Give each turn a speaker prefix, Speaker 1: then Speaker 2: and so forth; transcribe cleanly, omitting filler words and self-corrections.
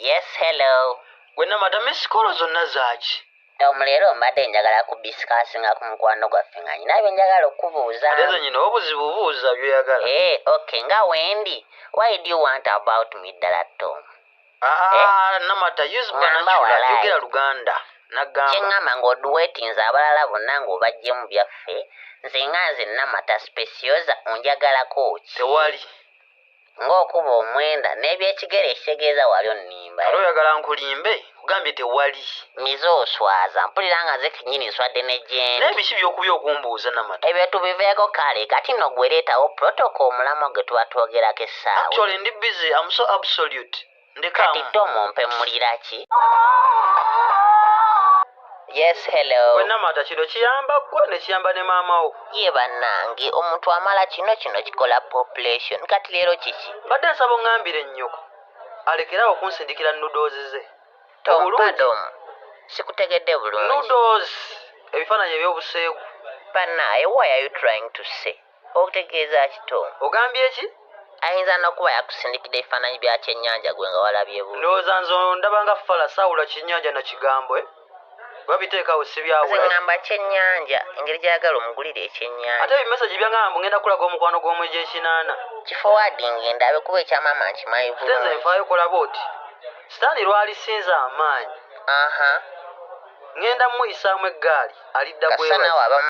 Speaker 1: Yes, hello.
Speaker 2: Gwe Namata misikolo zonna zaaki?
Speaker 1: Leero mbadde njagala kubisikasinga ku mukwano gwaffe nga nyina bye njagala okubuuza.
Speaker 2: Ate nze nyina obuzibu buuza by'oyagala.
Speaker 1: Okay, nga wendi. Why do you want about me ddala Tom?
Speaker 2: Namata use vernacular yogera Luganda. Nagamba.
Speaker 1: Kyeŋŋamba ng'oduweetinze abalala bonna ng'obajjemu byaffe. Nze Namata specioza onjagalako ki?
Speaker 2: Tewali.
Speaker 1: Ng'okuba omwenda n'ebyekigere ekitegeeza wali onnimba.
Speaker 2: Ate oyagala nkulimbe? Kugambye tewali.
Speaker 1: Mize oswaza mpulira nga ze kennyini nswadde ne gyendi.
Speaker 2: N'ebiki by'okubya okumbuuza Namata?
Speaker 1: Ebyo tubiveeko kale kati nno gwe leetawo protocol omulama gwe tuba twogerako essaawa.
Speaker 2: Actually ndi busy, I'm so absolute.
Speaker 1: Kati Tom ompemulira ki? Yes, hello.
Speaker 2: Gwe Namata kino kiyamba gwe ne kiyamba ne maama wo.
Speaker 1: Ye bannange omuntu amala kino kikola population. Kati leero kiki?
Speaker 2: Mbadde nsaba oŋŋambire nnyoko alekerawo okunsindikira noodles ze.
Speaker 1: Tom, pardon. Sikutegedde bulungi.
Speaker 2: Noodles ebifaananyi eby'obuseegu.
Speaker 1: Bannaye, what are you trying to say? Otegeeza ki Tom?
Speaker 2: Ogambye ki?
Speaker 1: Ayinza n'okuba yakusindikidde ebifaananyi bya kyennyanja gwe nga walabye bulungi.
Speaker 2: Ndowooza nze ndaba nga fala saawula kyennyanja na kigambo babiteekawo si byawula.
Speaker 1: Nze ŋŋamba kyennyanja engeri gy'ayagala omugulira ekyennyanja.
Speaker 2: Ate ebimeseji byangamba ngenda kulaga omukwano gw'omwezi ekinaana.
Speaker 1: Kifowadinga ndabe kuba ekyamama nkimanyi bulungi.
Speaker 2: Ate nze nfaayo kolaba oti sitaani lwalisinza amaanyi. Ngenda muyisaamu eggaali alidda
Speaker 1: Kasana waba